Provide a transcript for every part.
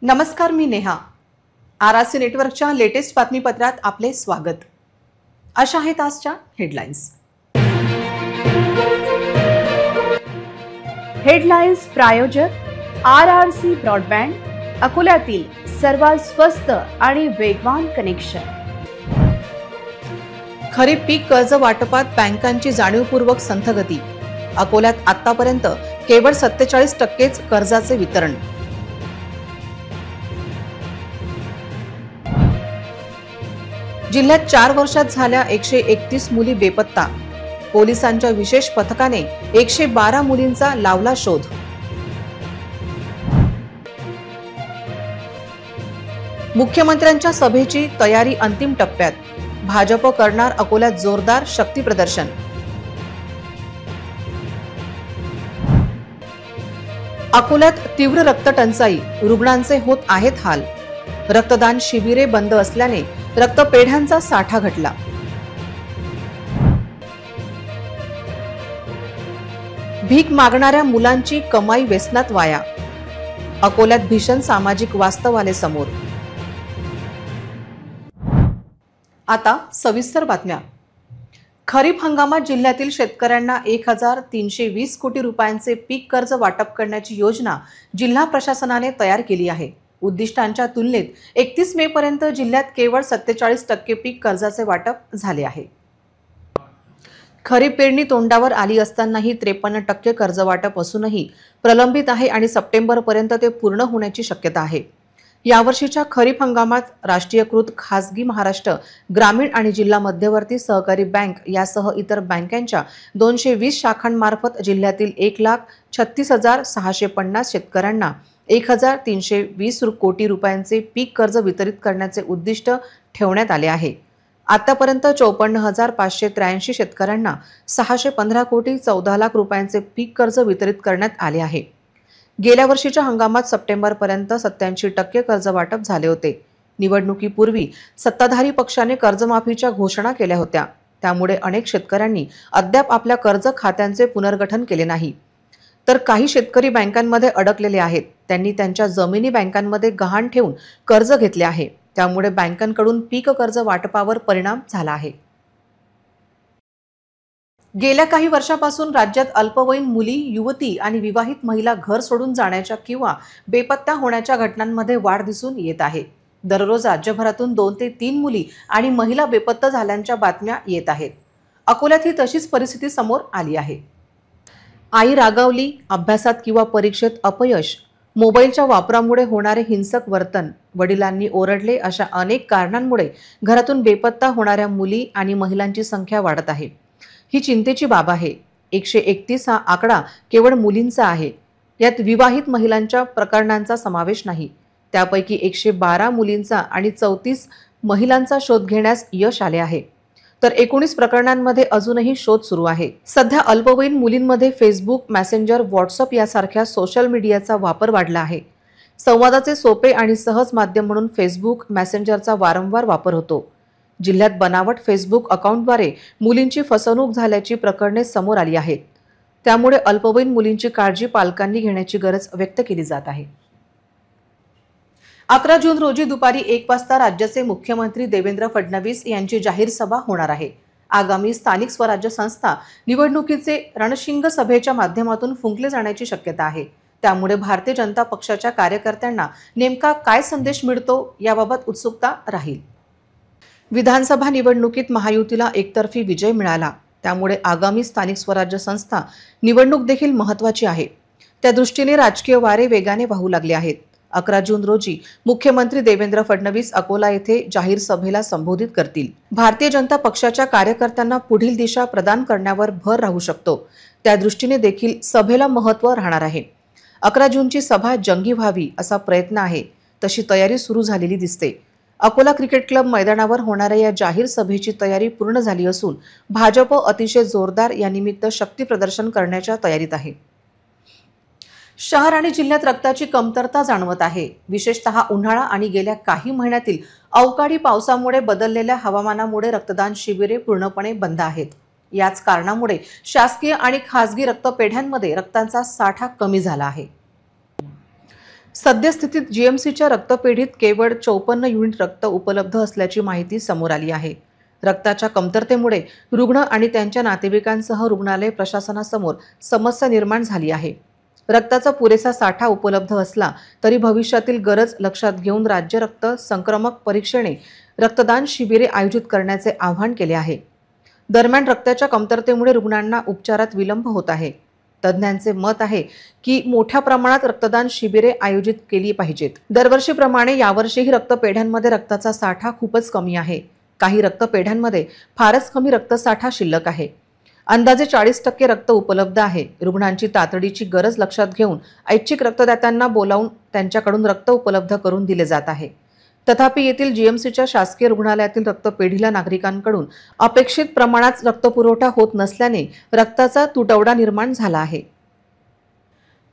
नमस्कार, मी नेहा. आरआरसी नेटवर्कच्या लेटेस्ट बातमीपत्रात आपले स्वागत. अशा आहेत आजच्या हेडलाईन्स. हेडलाईन्स प्रायोजक आरआरसी ब्रॉडबँड, अकोल्यातील सर्वात स्वस्त आणि वेगवान कनेक्शन. खरीप पीक कर्ज वाटपात बँकांची जाणीवपूर्वक संथ गती. अकोल्यात आतापर्यंत केवळ 47% कर्जाचे वितरण. जिल्ह्यात 4 वर्षात झाल्या 131 मुली बेपत्ता. पोलिसांच्या विशेष पथकाने 112 मुलींचा लावला शोध. मुख्यमंत्र्यांच्या सभेची तयारी अंतिम टप्प्यात. भाजप करणार अकोल्यात जोरदार शक्ती प्रदर्शन. अकोल्यात तीव्र रक्तटंचाई, रुग्णांचे होत आहेत हाल. रक्तदान शिबिरे बंद असल्याने रक्तपेढ्यांचा साठा घटला. भीक मागणाऱ्या मुलांची कमाई व्यसनात वाया. अकोल्यात भीषण सामाजिक वास्तव आले समोर. आता सविस्तर बातम्या. खरीप हंगामात जिल्ह्यातील शेतकऱ्यांना 1320 कोटी रुपयांचे पीक कर्ज वाटप करण्याची योजना जिल्हा प्रशासनाने तयार केली आहे. उद्दिष्टांच्या तुलनेत 31 मे पर्यंत जिल्ह्यात केवळ 47% पीक कर्जाचे वाटप झाले आहे. खरीप पेरणी तोंडावर आली असतानाही 53% कर्ज वाटप असूनही प्रलंबित आहे आणि सप्टेंबर पर्यंत ते पूर्ण होण्याची शक्यता आहे. यावर्षीच्या खरीप हंगामात राष्ट्रीयकृत खासगी महाराष्ट्र ग्रामीण आणि जिल्हा मध्यवर्ती सहकारी बँक यासह इतर बँकांच्या 220 शाखांमार्फत जिल्ह्यातील 1,36,650 शेतकऱ्यांना 1,320 कोटी रुपयांचे पीक कर्ज वितरित करण्याचे उद्दिष्ट ठेवण्यात आले आहे. आतापर्यंत 54,583 शेतकऱ्यांना 615 कोटी 14 लाख रुपयांचे पीक कर्ज वितरित करण्यात आले आहे. गेल्या वर्षीच्या हंगामात सप्टेंबरपर्यंत 87% कर्ज वाटप झाले होते. निवडणुकीपूर्वी सत्ताधारी पक्षाने कर्जमाफीच्या घोषणा केल्या होत्या. त्यामुळे अनेक शेतकऱ्यांनी अद्याप आपल्या कर्ज खात्यांचे पुनर्गठन केले नाही. तर काही शेतकरी बँकांमध्ये अडकलेले आहेत. त्यांनी त्यांच्या जमिनी बँकांमध्ये गहाण ठेवून कर्ज घेतले आहे. त्यामुळे बँकांकडून पीक कर्ज वाटपावर परिणाम झाला आहे. गेल्या काही वर्षापासून राज्यात अल्पवयीन मुली, युवती आणि विवाहित महिला घर सोडून जाण्याच्या किंवा बेपत्ता होण्याच्या घटनांमध्ये वाढ दिसून येत आहे. दररोज राज्यभरातून 2 ते 3 मुली आणि महिला बेपत्ता झाल्याच्या बातम्या येत आहेत. अकोल्यात ही तशीच परिस्थिती समोर आली आहे. आई रागावली, अभ्यासात किंवा परीक्षेत अपयश, मोबाईलच्या वापरामुळे होणारे हिंसक वर्तन, वडिलांनी ओरडले अशा अनेक कारणांमुळे घरातून बेपत्ता होणाऱ्या मुली आणि महिलांची संख्या वाढत आहे. ही चिंतेची बाब आहे. 131 हा आकडा केवळ मुलींचा आहे. यात विवाहित महिलांच्या प्रकरणांचा समावेश नाही. त्यापैकी 112 मुलींचा आणि 34 महिलांचा शोध घेण्यास यश आले आहे. तर 19 प्रकरणांमध्ये अजूनही शोध सुरू आहे. सध्या अल्पवयीन मुलींमध्ये फेसबुक, मेसेंजर, व्हॉट्सअप यासारख्या सोशल मीडियाचा वापर वाढला आहे. संवादाचे सोपे आणि सहज माध्यम म्हणून फेसबुक, मेसेंजरचा वारंवार वापर होतो. जिल्ह्यात बनावट फेसबुक अकाउंटद्वारे मुलींची फसवणूक झाल्याची प्रकरणे समोर आली आहेत. त्यामुळे अल्पवयीन मुलींची काळजी पालकांनी घेण्याची गरज व्यक्त केली जात आहे. 11 जून रोजी दुपारी 1 वाजता राज्याचे मुख्यमंत्री देवेंद्र फडणवीस यांची जाहीर सभा होणार आहे. आगामी स्थानिक स्वराज्य संस्था निवडणुकीचे रणशिंग सभेच्या माध्यमातून फुंकले जाण्याची शक्यता आहे. त्यामुळे भारतीय जनता पक्षाच्या कार्यकर्त्यांना नेमका काय संदेश मिळतो याबाबत उत्सुकता राहील. विधानसभा निवडणुकीत महायुतीला एकतर्फी विजय मिळाला. त्यामुळे आगामी स्थानिक स्वराज्य संस्था निवडणूक देखील महत्त्वाची आहे. त्या दृष्टीने राजकीय वारे वेगाने वाहू लागले आहेत. 11 जून रोजी मुख्यमंत्री देवेंद्र फडणवीस अकोला येथे जाहीर सभेला संबोधित करतील. भारतीय जनता पक्षाच्या कार्यकर्त्यांना पुढील दिशा प्रदान करण्यावर भर राहू शकतो. त्या दृष्टीने देखील सभेला महत्त्व राहणार आहे. 11 जूनची सभा जंगी व्हावी असा प्रयत्न आहे. तशी तयारी सुरू झालेली दिसते. अकोला क्रिकेट क्लब मैदानावर होणाऱ्या या जाहीर सभेची तयारी पूर्ण झाली असून भाजप अतिशय जोरदार यानिमित्त शक्ती प्रदर्शन करण्याच्या तयारीत आहे. शहर आणि जिल्ह्यात रक्ताची कमतरता जाणवत आहे. विशेषतः उन्हाळा आणि गेल्या काही महिन्यातील अवकाळी पावसामुळे बदललेल्या हवामानामुळे रक्तदान शिबिरे पूर्णपणे बंद आहेत. याच कारणामुळे शासकीय आणि खासगी रक्तपेढ्यांमध्ये रक्ताचा साठा कमी झाला आहे. सद्यस्थितीत जीएमसीच्या रक्तपेढीत केवळ 54 युनिट रक्त उपलब्ध असल्याची माहिती समोर आली आहे. रक्ताच्या कमतरतेमुळे रुग्ण आणि त्यांच्या नातेवाईकांसह रुग्णालय प्रशासनासमोर समस्या निर्माण झाली आहे. रक्ताचा पुरेसा साठा उपलब्ध असला तरी भविष्यातील गरज लक्षात घेऊन राज्य रक्त संक्रमक परीक्षेने रक्तदान शिबिरे आयोजित करण्याचे आवाहन केले आहे. दरम्यान रक्ताच्या कमतरतेमुळे रुग्णांना उपचारात विलंब होत आहे. तज्ज्ञांचे मत आहे की मोठ्या प्रमाणात रक्तदान शिबिरे आयोजित केली पाहिजेत. दरवर्षीप्रमाणे यावर्षीही रक्तपेढ्यांमध्ये रक्ताचा साठा खूपच कमी आहे. काही रक्तपेढ्यांमध्ये फारच कमी रक्तसाठा शिल्लक आहे. अंदाजे 40% रक्त उपलब्ध आहे. रुग्णांची तातडीची गरज लक्षात घेऊन ऐच्छिक रक्तदात्यांना बोलावून त्यांच्याकडून रक्त उपलब्ध करून दिले जात आहे. तथापि येथील जीएमसीच्या शासकीय रुग्णालयातील रक्तपेढीला नागरिकांकडून अपेक्षित प्रमाणात रक्तपुरवठा होत नसल्याने रक्ताचा तुटवडा निर्माण झाला आहे.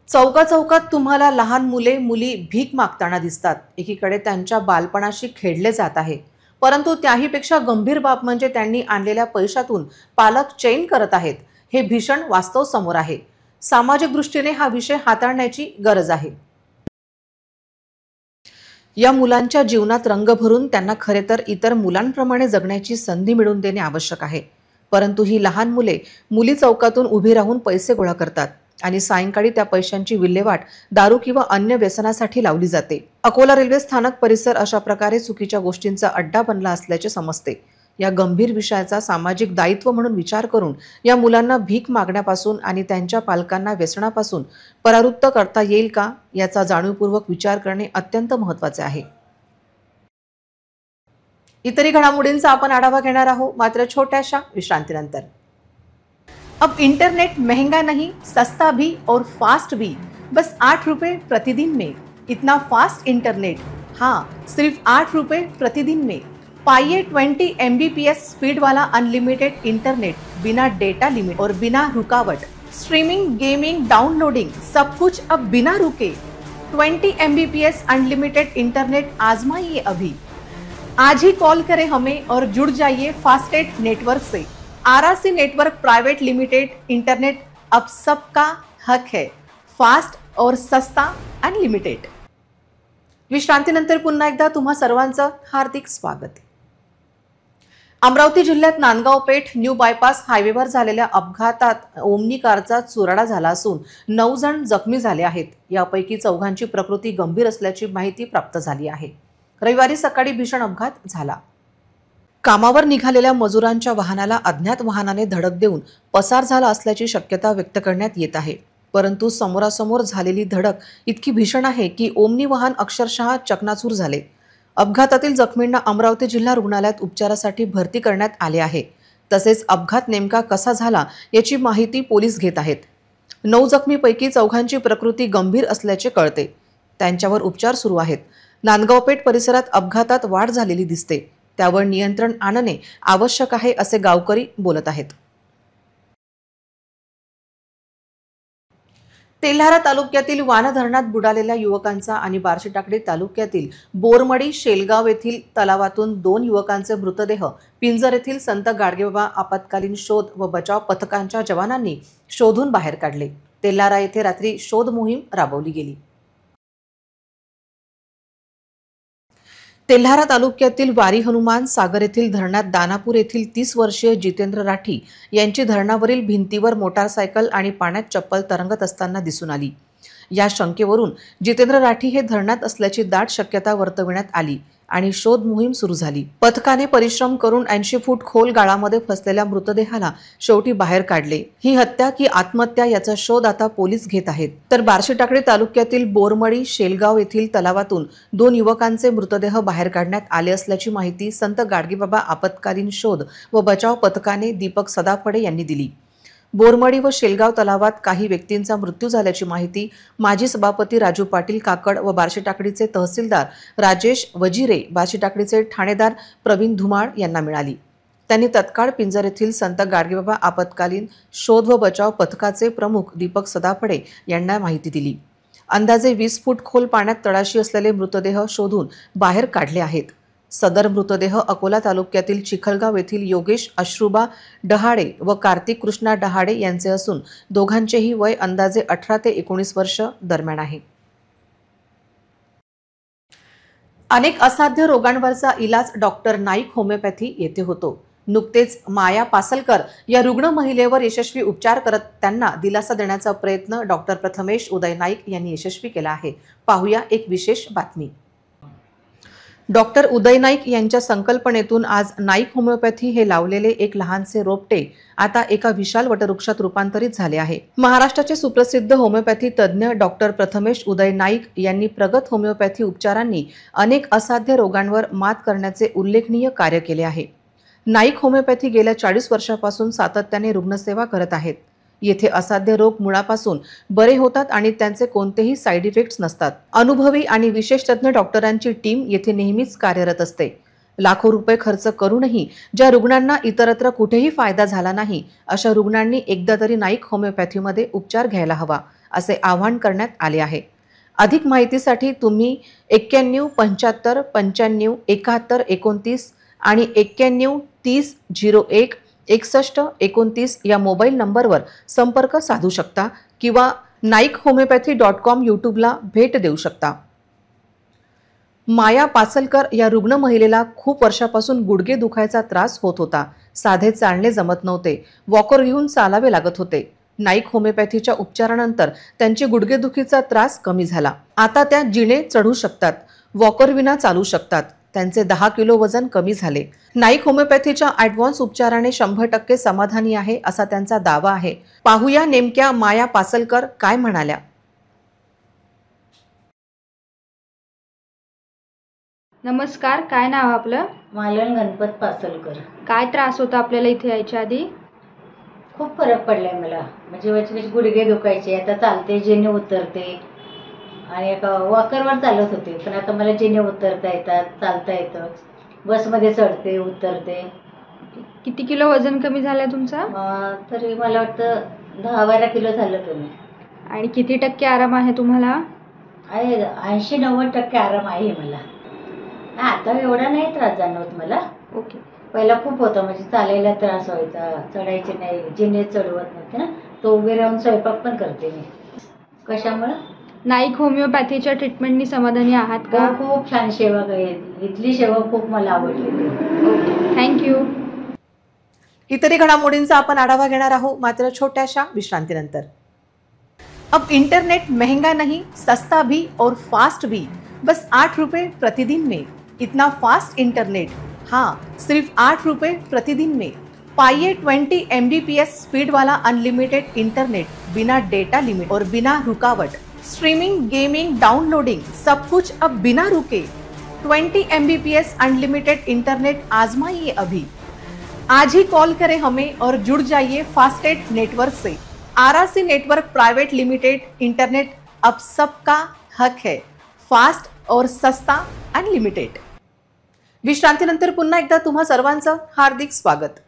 चौकात तुम्हाला लहान मुले मुली भीक मागताना दिसतात. एकीकडे त्यांच्या बालपणाशी खेळले जात आहे, परंतु त्याहीपेक्षा गंभीर बाब म्हणजे त्यांनी आणलेल्या पैशातून पालक चैन करत आहेत. हे भीषण वास्तव समोर आहे. सामाजिक दृष्टीने हा विषय हाताळण्याची गरज आहे. या मुलांच्या जीवनात रंग भरून त्यांना खरे तर इतर मुलांप्रमाणे जगण्याची संधी मिळवून देणे आवश्यक आहे. परंतु ही लहान मुली चौकातून उभी राहून पैसे गोळा करतात आणि सायंकाळी त्या पैशांची विल्हेवाट दारू किंवा अन्य व्यसनासाठी लावली जाते. अकोला रेल्वे स्थानक परिसर अशा प्रकारे चुकीच्या गोष्टींचा अड्डा बनला असल्याचे समजते. या गंभीर विषयाचा सामाजिक दायित्व म्हणून विचार करून या मुलांना भीक मागण्यापासून आणि त्यांच्या पालकांना व्यसनापासून परावृत्त करता येईल का याचा जाणीवपूर्वक विचार करणे अत्यंत महत्त्वाचे आहे. इतरही घडामोडींचा आपण आढावा घेणार आहोत, मात्र छोट्याशा विश्रांतीनंतर. अब इंटरनेट महंगा नहीं, सस्ता भी और फास्ट भी, बस 8 रुपए प्रतिदिन में. इतना फास्ट इंटरनेट, हाँ, सिर्फ 8 रुपए प्रतिदिन में. पाइए 20 MBPS स्पीड वाला अनलिमिटेड इंटरनेट, बिना डेटा लिमिट और बिना रुकावट. स्ट्रीमिंग, गेमिंग, डाउनलोडिंग, सब कुछ अब बिना रुके. 20 MBPS अनलिमिटेड इंटरनेट आजमाइए अभी. आज ही कॉल करें हमें और जुड़ जाइए फास्टेट नेटवर्क से. RRC network private limited internet अब सबका हक है. फास्ट और सस्ता अनलिमिटेड. विश्रांतीनंतर पुन्हा एकदा तुम्हा सर्वांचं हार्दिक स्वागत. अमरावती जिल्ह्यात नांदगाव पेठ न्यू बायपास हायवेवर झालेल्या अपघातात ओमनी कारचा चुराडा झाला असून 9 जण जखमी झाले आहेत. यापैकी 4 प्रकृती गंभीर असल्याची माहिती प्राप्त झाली आहे. रविवारी सकाळी भीषण अपघात झाला. कामावर निघालेल्या मजुरांच्या वाहनाला अज्ञात वाहनाने धडक देऊन पसार झाला असल्याची शक्यता व्यक्त करण्यात येत आहे. परंतु समोरासमोर झालेली धडक इतकी भीषण आहे की ओमनी वाहन अक्षरशः चकनाचूर झाले. अपघातातील जखमींना अमरावती जिल्हा रुग्णालयात उपचारासाठी भरती करण्यात आले आहे. तसेच अपघात नेमका कसा झाला याची माहिती पोलीस घेत आहेत. 9 जखमीपैकी 4 प्रकृती गंभीर असल्याचे कळते. त्यांच्यावर उपचार सुरू आहेत. नांदगाव पेठ परिसरात अपघातात वाढ झालेली दिसते. त्यावर नियंत्रण आणणे आवश्यक आहे असे गावकरी बोलत आहेत. तेल्हारा तालुक्यातील वाना धरणात बुडालेल्या युवकांचा आणि बार्शीटाकडी तालुक्यातील बोरमडी शेलगाव येथील तलावातून 2 युवकांचे मृतदेह पिंजर येथील संत गाडगेबाबा आपत्कालीन शोध व बचाव पथकांच्या जवानांनी शोधून बाहेर काढले. तेल्हारा येथे रात्री शोध मोहीम राबवली गेली. तेल्हारा तालुक्यातील वारी हनुमान सागर येथील धरणात दानापूर येथील 30 वर्षीय जितेंद्र राठी यांची धरणावरील भिंतीवर मोटारसायकल आणि पाण्यात चप्पल तरंगत असताना दिसून आली. या शंकेवरून जितेंद्र राठी हे धरणात असल्याची दाट शक्यता वर्तविण्यात आली आणि शोध मोहीम सुरू झाली. पथकाने परिश्रम करून 80 फूट खोल गाळामध्ये फसलेल्या मृतदेहाला शेवटी बाहेर काढले. ही हत्या की आत्महत्या याचा शोध आता पोलीस घेत आहेत. तर बार्शीटाकडी तालुक्यातील बोरमडी शेलगाव येथील तलावातून 2 युवकांचे मृतदेह बाहेर काढण्यात आले असल्याची माहिती संत गाडगेबाबा आपत्कालीन शोध व बचाव पथकाने दीपक सदाफडे यांनी दिली. बोरमडी व शेलगाव तलावात काही व्यक्तींचा मृत्यू झाल्याची माहिती माजी सभापती राजू पाटील काकड व बार्शीटाकडीचे तहसीलदार राजेश वजिरे, बार्शीटाकडीचे ठाणेदार प्रवीण धुमाळ यांना मिळाली. त्यांनी तत्काळ पिंजर येथील संत गाडगेबाबा आपत्कालीन शोध व बचाव पथकाचे प्रमुख दीपक सदाफडे यांना माहिती दिली. अंदाजे 20 फूट खोल पाण्यात तळाशी असलेले मृतदेह शोधून बाहेर काढले आहेत. सदर मृतदेह अकोला तालुक्यातील चिखलगाव येथील योगेश अश्रुबा डहाडे व कार्तिक कृष्णा डहाडे यांचे असून दोघांचेही वय अंदाजे 18 ते 19 वर्ष दरम्यान आहे. अनेक असाध्य रोगांवरचा इलाज डॉक्टर नाईक होमिओपॅथी येथे होतो. नुकतेच माया पासलकर या रुग्ण महिलेवर यशस्वी उपचार करत त्यांना दिलासा देण्याचा प्रयत्न डॉक्टर प्रथमेश उदय नाईक यांनी यशस्वी केला आहे. पाहूया एक विशेष बातमी. डॉक्टर उदय नाईक यांच्या संकल्पनेतून आज नाईक होमिओपॅथी हे लावलेले एक लहानसे रोपटे आता एका विशाल वटवृक्षात रूपांतरित झाले आहे. महाराष्ट्राचे सुप्रसिद्ध होमिओपॅथी तज्ज्ञ डॉक्टर प्रथमेश उदय नाईक यांनी प्रगत होमिओपॅथी उपचारांनी अनेक असाध्य रोगांवर मात करण्याचे उल्लेखनीय कार्य केले आहे. नाईक होमिओपॅथी गेल्या 40 वर्षांपासून सातत्याने रुग्णसेवा करत आहेत. येथे असाध्य रोग मुळापासून बरे होतात आणि त्यांचे कोणतेही साईड इफेक्ट्स नसतात. अनुभवी आणि विशेष तज्ज्ञ डॉक्टरांची टीम येथे नेहमीच कार्यरत असते. लाखो रुपये खर्च करूनही ज्या रुग्णांना इतरत्र कुठेही फायदा झाला नाही अशा रुग्णांनी एकदा तरी नाईक होमिओपॅथीमध्ये उपचार घ्यायला हवा असे आवाहन करण्यात आले आहे. अधिक माहितीसाठी तुम्ही 91 75 95 71 29 आणि 91 30 01 61 29 या मोबाईल नंबरवर संपर्क साधू शकता किंवा naikhomeopathy.com यूट्यूबला भेट देऊ शकता. माया पासलकर या रुग्ण महिलेला खूप वर्षापासून गुडघे दुखायचा त्रास होत होता. साधे चालणे जमत नव्हते. वॉकर घेऊन चालावे लागत होते. नाईक होमिओपॅथीच्या उपचारानंतर त्यांची गुडघेदुखीचा त्रास कमी झाला. आता त्या जिने चढू शकतात. वॉकर विना चालू शकतात. त्यांचे 10 किलो वजन कमी झाले. नाईक होमिओपॅथीच्या ॲडव्हान्स उपचाराने 100% समाधानी आहे असा त्यांचा दावा आहे. पाहूया नेमक्या माया पासलकर काय म्हणाल्या. नमस्कार, काय नाव आपलं? मालन गणपत पासलकर. काय त्रास होता आपल्याला इथे यायच्या आधी? खूप फरक पडलाय मला. म्हणजे वचकच गुडघे दुखायचे, आता चालते, जेणे उतरते आणि एका वॉकरवर चालत होते, पण आता मला जेणे उतरता येतात, चालता येतं, बसमध्ये चढते उतरते. किती किलो वजन कमी झालं तुमचं? तरी मला वाटतं 10-12 किलो झालं कमी. आणि किती टक्के आराम आहे तुम्हाला? आहे 80-90% आराम आहे मला. आता एवढा नाही त्रास जाणवत मला. ओके. पहिला खूप होता, म्हणजे चालायला त्रास व्हायचा, चढायचे नाही, जिने चढवत नव्हते ना, तो उभे राहून स्वयंपाक पण करते मी. कशामुळं? नाईक होमिओपॅथीच्या ट्रीटमेंटनी समाधानी आहात का? खूप छान सेवा आहे. इथली सेवा खूप मला आवडली. Okay, thank you. इतरही घडामोडींचा आपण आढावा घेणार आहोत मात्र छोट्याशा विश्रांतीनंतर. अब इंटरनेट महंगा नहीं, सस्ता भी और फास्ट भी, बस 8 रुपए प्रतिदिन में. इतना फास्ट इंटरनेट, हाँ, सिर्फ 8 रुपए प्रतिदिन में. पाइए 20 Mbps स्पीड वाला अनलिमिटेड इंटरनेट, बिना डेटा लिमिट और बिना रुकावट. स्ट्रीमिंग, गेमिंग, डाउनलोडिंग, सब कुछ अब बिना रुके. 20 Mbps अनलिमिटेड इंटरनेट आजमाइए अभी. आज ही कॉल करें हमें और जुड़ जाइए फास्टेड नेटवर्क से. RRC network private limited. Internet अब सबका हक है. फास्ट और सस्ता अनलिमिटेड. विश्रांतीनंतर पुन्हा एकदा तुम्हा सर्वांचं हार्दिक स्वागत.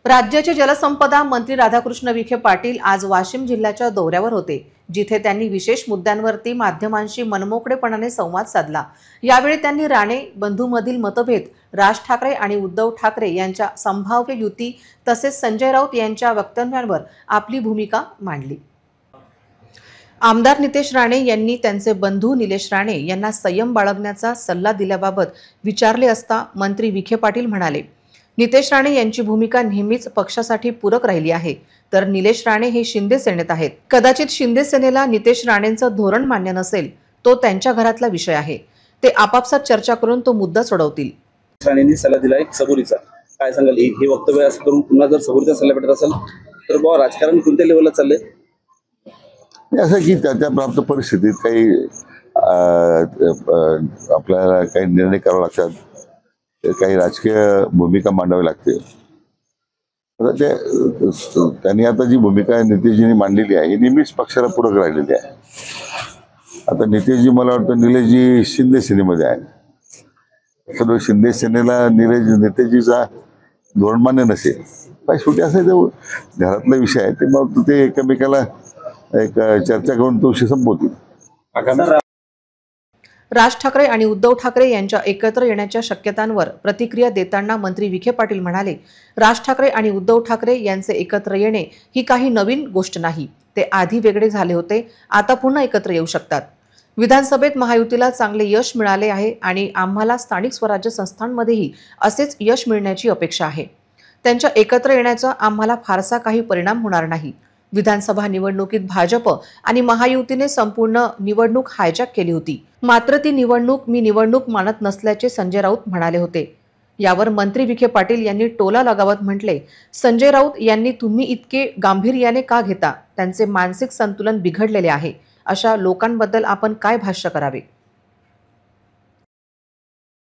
राज्याचे जलसंपदा मंत्री राधाकृष्ण विखे पाटील आज वाशिम जिल्ह्याच्या दौऱ्यावर होते, जिथे त्यांनी विशेष मुद्द्यांवरती माध्यमांशी मनमोकळेपणाने संवाद साधला. यावेळी त्यांनी राणे बंधूमधील मतभेद, राज ठाकरे आणि उद्धव ठाकरे यांच्या संभाव्य युती तसेच संजय राऊत यांच्या वक्तव्यांवर आपली भूमिका मांडली. आमदार नितेश राणे यांनी त्यांचे बंधू निलेश राणे यांना संयम बाळगण्याचा सल्ला दिल्याबाबत विचारले असता मंत्री विखे पाटील म्हणाले, नितेश राणे यांची भूमिका नेहमीच पक्षासाठी पूरक राहिली आहे, तर निलेश राणे हे शिंदे सेनेत आहेत. कदाचित शिंदे सेनेला नितेश राणेंचं धोरण मान्य नसेल, तो त्यांच्या घरातला विषय आहे. ते आपापसात चर्चा करून तो मुद्दा सोडवतील. राणेंनी सल्ला दिलाय सबुरीचा. काय सांगाल हे वक्तव्य असं करून पुन्हा जर सबुरीचा सल्ला भेटत असेल तर बुवा राजकारण कोणत्या लेवलला चाललंय? असं की त्या प्राप्त परिस्थितीत काही आपल्याला काही निर्णय करावे लागतात, काही राजकीय भूमिका मांडावी लागते. त्यांनी आता जी भूमिका नितेशजींनी मांडलेली आहे ही नेहमीच पक्षाला पूरक राहिलेली आहे. आता नितेशजी मला वाटतं निलेशजी शिंदे सेनेमध्ये आहे. सर्व शिंदे सेनेला नितेशजीचा धोरण मान्य नसेल, पण शेवटी असं घरातला विषय आहे, ते मग ते एकमेकाला एक चर्चा करून तो विषय संपवतील. राज ठाकरे आणि उद्धव ठाकरे यांच्या एकत्र येण्याच्या शक्यतांवर प्रतिक्रिया देताना मंत्री विखे पाटील म्हणाले, राज ठाकरे आणि उद्धव ठाकरे यांचे एकत्र येणे ही काही नवीन गोष्ट नाही. ते आधी वेगळे झाले होते, आता पुन्हा एकत्र येऊ शकतात. विधानसभेत महायुतीला चांगले यश मिळाले आहे आणि आम्हाला स्थानिक स्वराज्य संस्थांमध्येही असेच यश मिळण्याची अपेक्षा आहे. त्यांच्या एकत्र येण्याचा आम्हाला फारसा काही परिणाम होणार नाही. विधानसभा निवडणुकीत भाजप आणि महायुतीने संपूर्ण निवडणूक हायजॅक केली होती. मात्र ती निवडणूक मी निवडणूक मानत नसल्याचे संजय राऊत म्हणाले होते. यावर मंत्री विखे पाटील यांनी टोला लगावत म्हटले, संजय राऊत यांनी तुम्ही इतके गांभीर्याने का घेता? त्यांचे मानसिक संतुलन बिघडलेले आहे. अशा लोकांबद्दल आपण काय भाष्य करावे?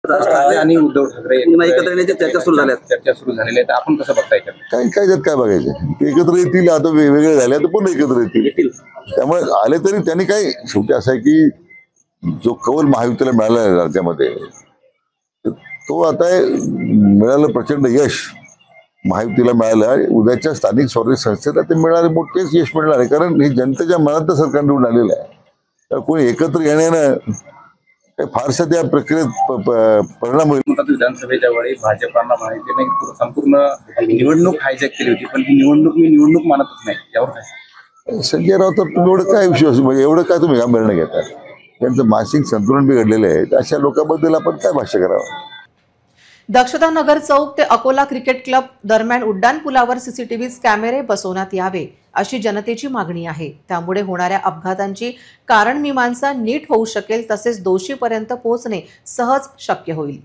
राज ठाकरे आणि उद्धव ठाकरे पुन्हा एकत्र येण्याच्या चर्चा सुरू झालेल्या आहेत. आपण कसं बघताय? काय काय बघायचं, ते एकत्र येतील. आता वेगवेगळे झाले तर पुन्हा एकत्र येतील. त्यामुळे आले तरी त्यांनी काय, शेवटी असं आहे की जो कौल महायुतीला मिळाला आहे राज्यामध्ये, तो आता मिळालं प्रचंड यश महायुतीला मिळालं. उद्याच्या स्थानिक स्वराज्य संस्थेला ते मिळणारे मोठेच यश मिळणार आहे, कारण हे जनतेच्या मनात सरकार निवडून आलेलं आहे. तर कोणी एकत्र येण्यानं काही फारसं त्या प्रक्रियेत परिणाम होईल. विधानसभेच्या वेळी भाजपाला महायुतीने संपूर्ण निवडणूक हायजॅक केली होती, पण ही निवडणूक मी निवडणूक मानतच नाही. यावर काय संजय राऊत, तुम्ही एवढं काय विश्वास, म्हणजे एवढं काय तुम्ही निर्णय घेता? त्यांचं मानसिक संतुलन बिघडलेलं आहे. अशा लोकांबद्दल आपण काय भाष्य करावं? दक्षता नगर चौक ते अकोला क्रिकेट क्लब दरम्यान उड्डाणपुलावर सीसीटीव्ही कॅमेरे बसवण्यात यावे अशी जनतेची मागणी आहे. त्यामुळे होणाऱ्या अपघातांची कारण मीमांसा नीट होऊ शकेल, तसेच दोषीपर्यंत पोहोचणे सहज शक्य होईल.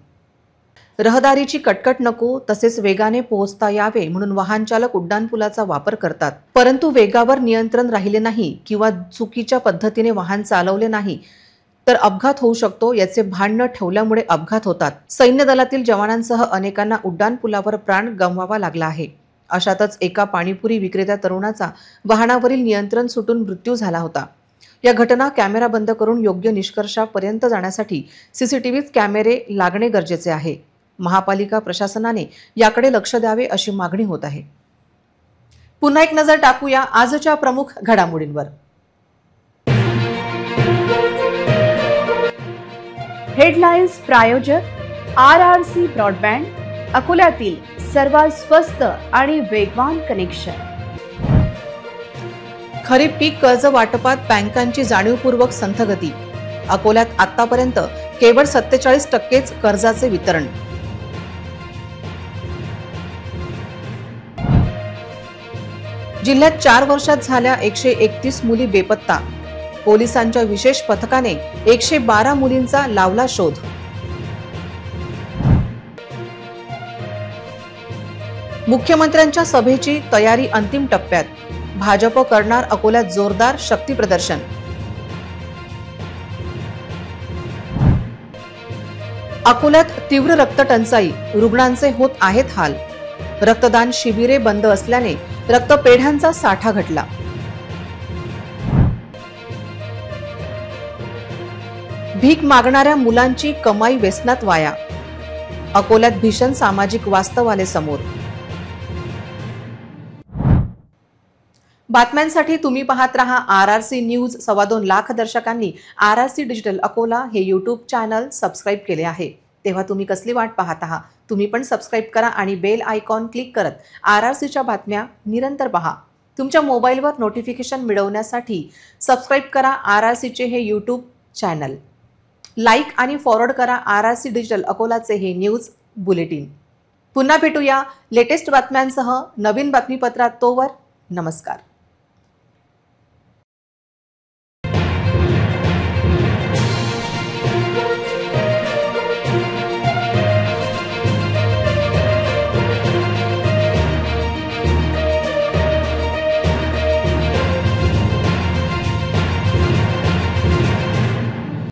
रहदारीची कटकट नको, तसेच वेगाने पोहोचता यावे म्हणून वाहन चालक उड्डाणपुलाचा वापर करतात. परंतु वेगावर नियंत्रण राहिले नाही किंवा चुकीच्या पद्धतीने वाहन चालवले नाही तर अपघात होऊ शकतो. याचे भान न ठेवल्यामुळे अपघात होतात. सैन्य दलातील जवानांसह अनेकांना उड्डाणपुलावर प्राण गमवावा लागला आहे. अशातच एका पाणीपुरी विक्रेत्या तरुणाचा वाहनावरील नियंत्रण सुटून मृत्यू झाला होता. या घटना कॅमेरा बंद करून योग्य निष्कर्षापर्यंत जाण्यासाठी सीसीटीव्ही कॅमेरे लागणे गरजेचे आहे. महापालिका प्रशासनाने याकडे लक्ष द्यावे अशी मागणी होत आहे. पुन्हा एक नजर टाकूया आजच्या प्रमुख घडामोडींवर. हेडलाईन्स प्रायोजक RRC ब्रॉडबँड, अकोल्यातील सर्वात स्वस्त आणि वेगवान कनेक्शन. खरीप पीक कर्ज वाटपात बँकांची जाणीवपूर्वक संथ गती. अकोल्यात आतापर्यंत केवळ 47% कर्जाचे वितरण. जिल्ह्यात 4 वर्षात झाल्या 131 मुली बेपत्ता. पोलिसांच्या विशेष पथकाने 112 मुलींचा लावला शोध. मुख्यमंत्र्यांच्या सभेची तयारी अंतिम टप्प्यात. भाजप करणार अकोल्यात जोरदार शक्ती प्रदर्शन. अकोल्यात तीव्र रक्तटंचाई, रुग्णांचे होत आहेत हाल. रक्तदान शिबिरे बंद असल्याने रक्तपेढ्यांचा साठा घटला. भीक मागणाऱ्या मुलांची कमाई व्यसनात वाया. अकोल्यात भीषण सामाजिक वास्तव आले समोर. बातम्यांसाठी तुम्ही पाहत रहा RRC न्यूज. 2.25 लाख दर्शकांनी RRC डिजिटल अकोला हे यूट्यूब चॅनल सबस्क्राईब केले आहे. तेव्हा तुम्ही कसली वाट पाहत आहात? तुम्ही पण सबस्क्राईब करा आणि बेल आयकॉन क्लिक करत RRCच्या बातम्या निरंतर पहा. तुमच्या मोबाईलवर नोटिफिकेशन मिळवण्यासाठी सबस्क्राईब करा RRCचे हे यूट्यूब चॅनल. लाईक आणि फॉरवर्ड करा RRC डिजिटल अकोलाचे हे न्यूज बुलेटिन. पुन्हा भेटूया लेटेस्ट बातम्यांसह नवीन बातमीपत्रात. तोवर नमस्कार.